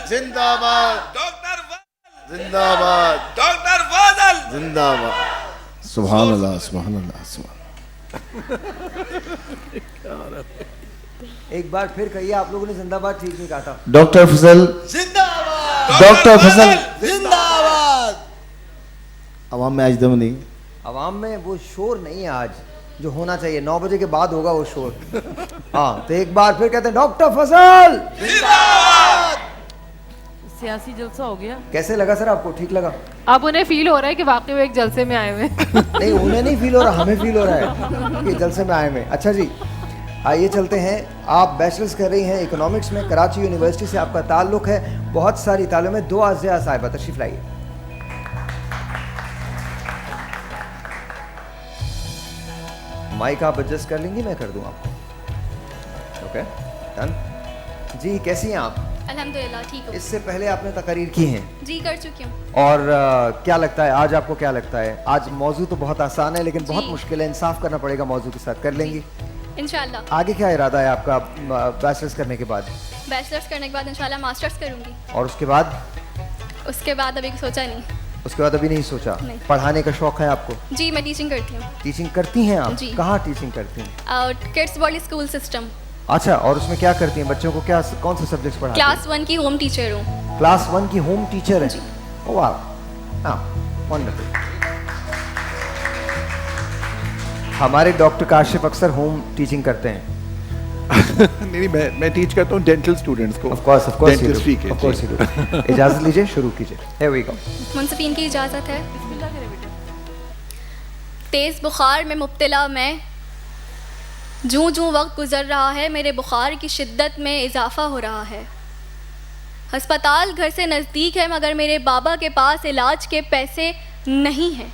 زندہ باد ڈاکٹر زندہ باد ڈاکٹر فاضل زندہ باد. سبحان اللہ سبحان اللہ سبحان. ایک بار پھر کہیے, آپ لوگوں نے زندہ باد ٹھیک نہیں کہا تھا. ڈاکٹر فضل زندہ باد ڈاکٹر فضل زندہ باد. عوام میں آج دم نہیں. عوام میں وہ شور نہیں ہے آج جو ہونا چاہیے. 9 بجے کے بعد ہوگا وہ شور. ہاں تو ایک بار پھر کہتے ہیں ڈاکٹر فضل. سیاسی جلسہ ہو گیا. کیسے لگا سر آپ کو؟ ٹھیک لگا؟ اب انہیں فیل ہو رہا ہے کہ واقعی وہ ایک جلسے میں آئے ہوئے. نہیں انہیں نہیں فیل ہو رہا, ہمیں فیل ہو رہا ہے کہ جلسے میں آئے ہوئے. اچھا جی آئیے چلتے ہیں. آپ بیچلرز کر رہی ہیں اکنامکس میں, کراچی یونیورسٹی سے آپ کا تعلق ہے. بہت ساری تعلیم میں. دو عزیزہ صاحبہ تشریف لائیے. مائک آپ ایڈجسٹ کر لیں گی, میں کر دوں آپ کو. Okay done. جی کیسی ہیں آپ؟ الحمدللہ ٹھیک ہو. اس سے پہلے آپ نے تقاریر کی ہیں جی کر چکی ہوں. اور کیا لگتا ہے آج آپ کو؟ کیا لگتا ہے آج؟ موضوع تو بہت آسان ہے لیکن بہت مشکل ہے, انصاف کرنا پڑے گا موضوع کے ساتھ. کر لیں گی انشاءاللہ. آگے کیا ارادہ ہے آپ کا بیچلرز کرنے کے بعد؟ بیچلرز کرنے کے بعد انشاءاللہ ماسٹرز کروں گی. اور اس کے بعد؟ اس کے بعد ابھی سوچا نہیں. اس کے بعد ابھی نہیں سوچا. نہیں. پڑھانے کا شوق ہے آپ کو؟ جی میں ٹیچنگ کرتی ہوں. ٹیچنگ کرتی ہیں آپ؟ جی. کہاں ٹیچنگ کرتی ہیں؟ Kids world school system. اچھا, اور اس میں کیا کرتی ہیں؟ بچوں کو کیا کون سے سبجیکٹس پڑھاتی ہیں؟ کلاس 1 کی ہوم ٹیچر ہوں. کلاس 1 کی ہوم ٹیچر ہے. جی. واہ, ہاں ونڈرفل. ہمارے ڈاکٹر کاشف اکثر ہوم ٹیچنگ کرتے ہیں. نہیں میں ٹیچ کرتا ہوں ڈینٹل اسٹوڈنٹس کو. آف کورس ڈینٹسٹری کے. اجازت لیجیے, شروع کیجیے. ہیئر وی گو. منصفین کی اجازت ہے. تیز بخار میں مبتلا میں, جوں جوں وقت گزر رہا ہے میرے بخار کی شدت میں اضافہ ہو رہا ہے. ہسپتال گھر سے نزدیک ہے مگر میرے بابا کے پاس علاج کے پیسے نہیں ہیں.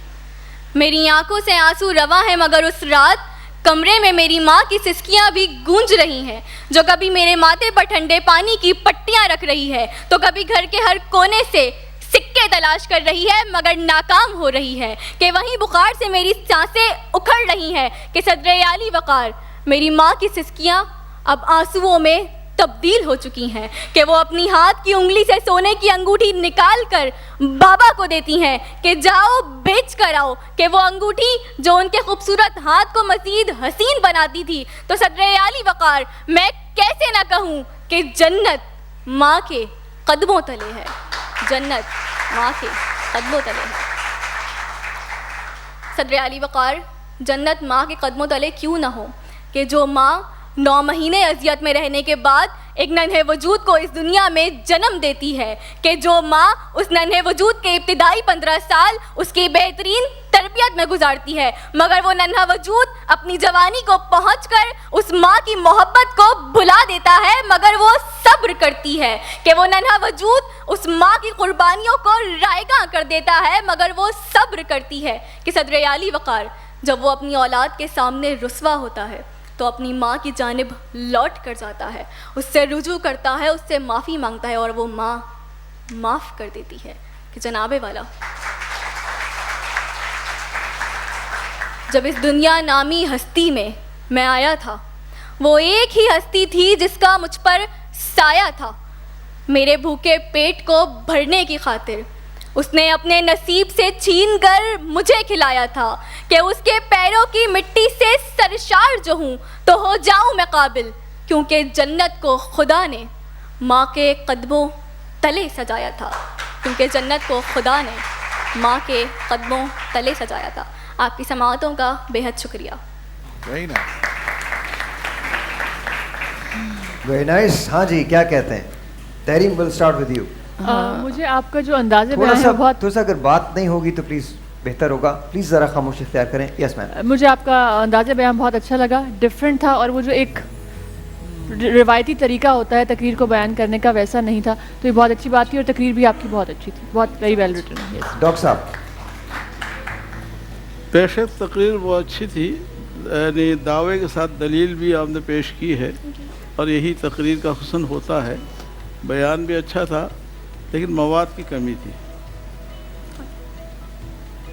میری آنکھوں سے آنسو رواں ہیں مگر اس رات کمرے میں میری ماں کی سسکیاں بھی گونج رہی ہیں, جو کبھی میرے ماتھے پر ٹھنڈے پانی کی پٹیاں رکھ رہی ہے تو کبھی گھر کے ہر کونے سے سکے تلاش کر رہی ہے مگر ناکام ہو رہی ہے. کہ وہیں بخار سے میری سانسیں اکھڑ رہی ہیں کہ صدر اعلی وقار میری ماں کی سسکیاں اب آنسوؤں میں تبدیل ہو چکی ہیں. کہ وہ اپنی ہاتھ کی انگلی سے سونے کی انگوٹھی نکال کر بابا کو دیتی ہیں کہ جاؤ بیچ کر آؤ. کہ وہ انگوٹھی جو ان کے خوبصورت ہاتھ کو مزید حسین بناتی تھی. تو صدر اعلی وقار میں کیسے نہ کہوں کہ جنت ماں کے قدموں تلے ہے. جنت ماں کے قدموں تلے ہے. صدر اعلی وقار جنت ماں کے قدموں تلے کیوں نہ ہو کہ جو ماں 9 مہینے اذیت میں رہنے کے بعد ایک ننھے وجود کو اس دنیا میں جنم دیتی ہے. کہ جو ماں اس ننھے وجود کے ابتدائی 15 سال اس کی بہترین تربیت میں گزارتی ہے مگر وہ ننھا وجود اپنی جوانی کو پہنچ کر اس ماں کی محبت کو بھلا دیتا ہے مگر وہ صبر کرتی ہے. کہ وہ ننھا وجود اس ماں کی قربانیوں کو رائگاں کر دیتا ہے مگر وہ صبر کرتی ہے. کہ صدر اعلی وقار جب وہ اپنی اولاد کے سامنے رسوا ہوتا ہے تو اپنی ماں کی جانب لوٹ کر جاتا ہے, اس سے رجوع کرتا ہے, اس سے معافی مانگتا ہے اور وہ ماں معاف کر دیتی ہے. کہ جناب والا جب اس دنیا نامی ہستی میں میں آیا تھا وہ ایک ہی ہستی تھی جس کا مجھ پر سایہ تھا. میرے بھوکے پیٹ کو بھرنے کی خاطر اس نے اپنے نصیب سے چھین کر مجھے کھلایا تھا. کہ اس کے پیروں کی مٹی سے سرشار جو ہوں تو ہو جاؤں میں قابل. کیونکہ جنت کو خدا نے ماں کے قدموں تلے سجایا تھا. کیونکہ جنت کو خدا نے ماں کے قدموں تلے سجایا تھا. آپ کی سماعتوں کا بے حد شکریہ. Very nice. ہاں جی کیا کہتے ہیں؟ تحریم ول اسٹارٹ ود یو. مجھے آپ کا جو انداز تھوڑا سا اگر بات نہیں ہوگی تو پلیز بہتر ہوگا. پلیز ذرا خاموشی اختیار کریں. یس میم. مجھے آپ کا انداز بیان بہت اچھا لگا, ڈفرینٹ تھا, اور وہ جو ایک روایتی طریقہ ہوتا ہے تقریر کو بیان کرنے کا ویسا نہیں تھا, تو یہ بہت اچھی بات تھی. اور تقریر بھی آپ کی بہت اچھی تھی, بہت ویری ویل ریٹن. ڈاکٹر صاحب پیشت تقریر وہ اچھی تھی, یعنی دعوے کے ساتھ دلیل بھی آپ نے پیش کی ہے اور یہی تقریر کا حسن ہوتا ہے. بیان بھی اچھا تھا لیکن مواد کی کمی تھی.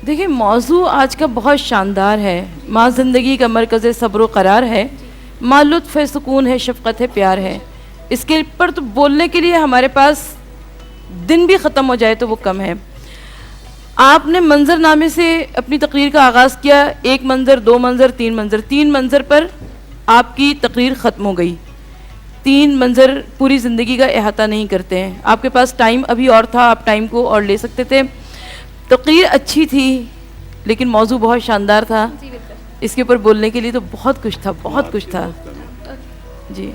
دیکھیں موضوع آج کا بہت شاندار ہے. ماں زندگی کا مرکز صبر و قرار ہے, ماں لطف ہے, سکون ہے, شفقت ہے, پیار ہے. اس کے پر تو بولنے کے لیے ہمارے پاس دن بھی ختم ہو جائے تو وہ کم ہے. آپ نے منظر نامے سے اپنی تقریر کا آغاز کیا, 1 منظر 2 منظر 3 منظر, 3 منظر پر آپ کی تقریر ختم ہو گئی. 3 منظر پوری زندگی کا احاطہ نہیں کرتے ہیں. آپ کے پاس ٹائم ابھی اور تھا, آپ ٹائم کو اور لے سکتے تھے. تقریر اچھی تھی لیکن موضوع بہت شاندار تھا. اس کے اوپر بولنے کے لیے تو بہت کچھ تھا. جی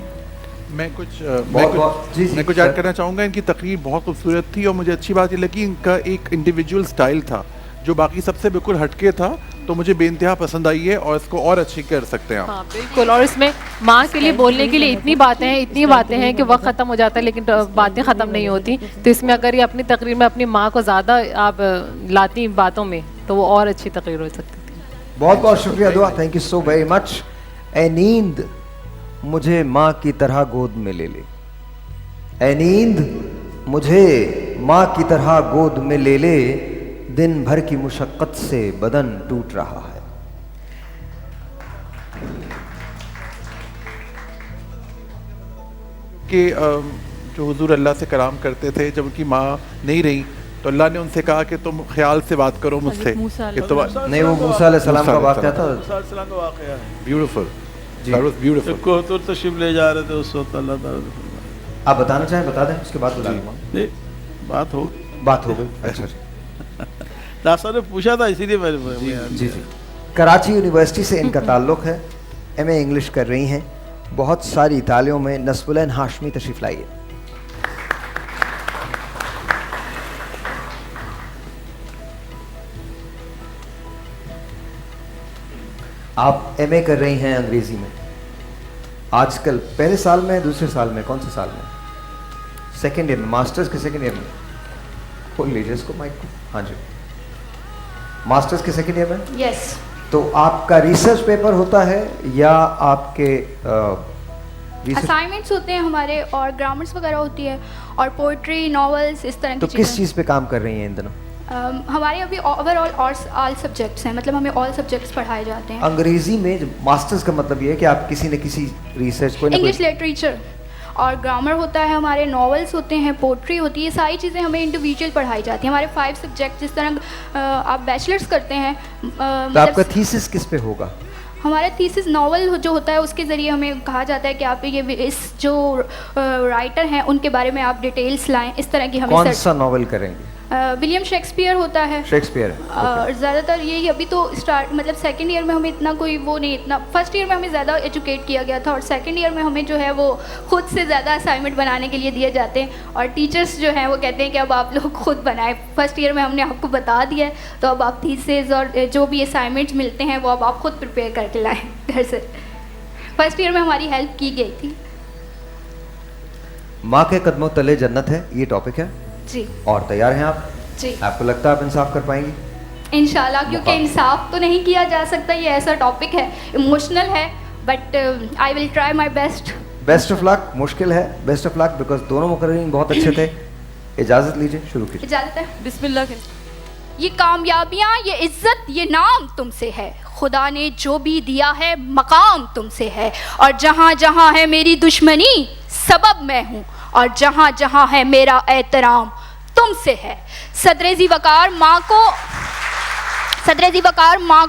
میں کچھ ایڈ کرنا چاہوں گا. ان کی تقریر بہت خوبصورت تھی اور مجھے اچھی بات یہ لگی ان کا ایک انڈیویجول سٹائل تھا جو باقی سب سے بالکل ہٹ کے تھا, تو مجھے بے انتہا پسند آئی ہے اور اس کو اور اچھی کر سکتے ہیں آپ. ہاں بالکل, اور اس میں ماں کے لیے بولنے کے لیے اتنی باتیں ہیں کہ وقت ختم ہو جاتا ہے لیکن باتیں ختم نہیں ہوتی. تو اس میں اگر یہ اپنی تقریر میں اپنی ماں کو زیادہ آپ لاتی باتوں میں تو وہ اور اچھی تقریر ہو سکتی تھی. بہت بہت شکریہ دعا, thank you so very much. اے نیند مجھے ماں کی طرح گود میں لے لے, اے نیند مجھے ماں کی طرح گود میں لے لے, دن بھر کی مشقت سے بدن ٹوٹ رہا ہے. کہ جو حضور اللہ سے کلام کرتے تھے, جب ان کی ماں نہیں رہی تو اللہ نے ان سے کہا کہ تم خیال سے بات کرو مجھ سے. نہیں, وہ موسیٰ علیہ السلام کا واقعہ تھا. Beautiful, beautiful. کو تو تشریف لے جا رہے تھے اس وقت, اللہ تعالیٰ آپ بتانا چاہیں بتا دیں, اس کے بعد بتا دوں. بات ہو گئی. اچھا جی, ناصر نے پوچھا تھا اسی لیے میں جی. کراچی یونیورسٹی سے ان کا تعلق ہے, ایم اے انگلش کر رہی ہیں. بہت ساری تالیوں میں نصب العین ہاشمی تشریف لائیے. آپ ایم اے کر رہی ہیں انگریزی میں. آج کل پہلے سال میں, دوسرے سال میں, کون سے سال میں؟ سیکنڈ ایئر میں, ماسٹرز کے سیکنڈ ایئر میں. کھول لیجیے اس کو, مائک کو. ہاں جی, ماسٹرز کے سیکنڈ ایئر میں. یس. تو آپ کا ریسرچ پیپر ہوتا ہے یا آپ کے اسائنمنٹس ہوتے ہیں ہمارے, اور گرامرس وغیرہ ہوتی ہے, اور پوئٹری, ناولس, اس طرح کی چیزیں. تو کس چیز پہ کام کر رہی ہیں ان دنوں؟ ہمارے ابھی اوور آل سبجیکٹس ہیں, مطلب ہمیں آل سبجیکٹس پڑھائے جاتے ہیں. انگریزی میں ماسٹرز کا مطلب یہ ہے کہ آپ کسی نہ کسی ریسرچ کو, انگلش لٹریچر اور گرامر ہوتا ہے ہمارے, ناولس ہوتے ہیں, پوٹری ہوتی ہے, یہ ساری چیزیں ہمیں انڈیویجول پڑھائی جاتی ہیں. ہمارے 5 سبجیکٹ, جس طرح آپ بیچلرس کرتے ہیں. تو آپ کا تھیسس کس پہ ہوگا؟ ہمارا تھیسس ناول جو ہوتا ہے اس کے ذریعے ہمیں کہا جاتا ہے کہ آپ یہ اس جو رائٹر ہیں ان کے بارے میں آپ ڈیٹیلس لائیں. اس طرح کی ہمیں. کون سا ناول کریں گے؟ ولیم شیکسپیئر ہوتا ہے. شیکسپیئر. اور زیادہ تر یہی ابھی تو اسٹارٹ, مطلب سیکنڈ ایئر میں ہمیں اتنا کوئی وہ نہیں, اتنا فرسٹ ایئر میں ہمیں زیادہ ایجوکیٹ کیا گیا تھا, اور سیکنڈ ایئر میں ہمیں جو ہے وہ خود سے زیادہ اسائنمنٹ بنانے کے لیے دیے جاتے ہیں, اور ٹیچرس جو ہیں وہ کہتے ہیں کہ اب آپ لوگ خود بنائیں. فرسٹ ایئر میں ہم نے آپ کو بتا دیا ہے, تو اب آپ تھیسز اور جو بھی اسائنمنٹس ملتے ہیں وہ اب آپ خود پریپیئر کر کے لائیں گھر سے. فرسٹ ایئر میں ہماری ہیلپ کی گئی تھی. ماں کے قدموں تلے جنت ہے, یہ ٹاپک ہے جی, اور تیار ہیں آپ؟ جی. آپ کو لگتا ہے آپ انصاف کر پائیں گی؟ انشاءاللہ, کیونکہ انصاف تو نہیں کیا جا سکتا, یہ ایسا ٹاپک ہے, ایموشنل ہے, but I will try my best. Best of luck. مشکل ہے, بیسٹ آف لک, بیکاز دونوں مقررین بہت اچھے تھے. اجازت لیجیے, شروع کیجیے. اجازت ہے. بسم اللہ. یہ کامیابیاں, یہ عزت, یہ نام تم سے ہے, خدا نے جو بھی دیا ہے مقام تم سے ہے, اور جہاں جہاں ہے میری دشمنی سبب میں ہوں, اور جہاں جہاں ہے میرا احترام تم سے ہے. صدر ذی وقار ماں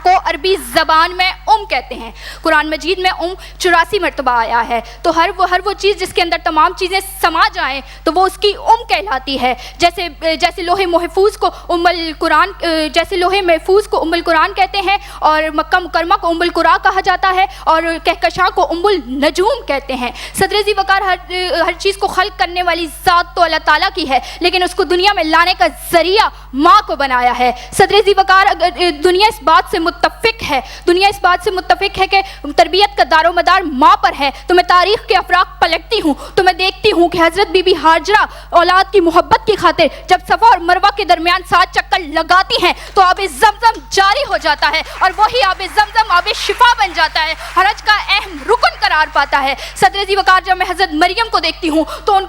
کو عربی زبان میں کہتے ہیں. قرآن مجید میں 84 مرتبہ آیا ہے, تو ہر وہ چیز جس کے اندر تمام چیزیں سما جائیں تو وہ اس کی کہلاتی ہے. جیسے لوح محفوظ کو ام القرآن کہتے ہیں, اور مکہ مکرمہ کو ام القرا کہا جاتا ہے, اور کہکشاں کو ام النجوم کہتے ہیں. صدر ذی وقار ہر چیز کو خلق کرنے والی ذات تو اللہ تعالیٰ کی ہے, لیکن اس کو دنیا میں لانے کا ذریعہ ماں کو بنایا ہے. صدر ذی وقار دنیا اس بات سے متفق ہے کہ تربیت کا دار و مدار ماں پر ہے. تو میں تاریخ کے افراق پلٹتی ہوں تو میں دیکھتی ہوں کہ حضرت بی بی ہاجرہ اولاد کی محبت کی خاطر جب صفا اور مروہ کے درمیان 7 چکر لگاتی ہیں تو آب زمزم جاری ہو جاتا ہے, اور وہی آب زمزم آب شفا بن جاتا ہے, حرج کا اہم رکن قرار پاتا ہے. صدر ذی وقار جب میں حضرت مریم کو دیکھتی ہوں تو ان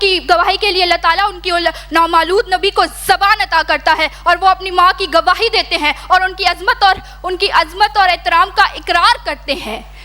کی گواہی کے لیے اللہ تعالیٰ ان کی نامولود نبی کو زبان عطا کرتا ہے, اور وہ اپنی ماں کی گواہی دیتے ہیں اور ان کی عظمت اور احترام کا اقرار کرتے ہیں.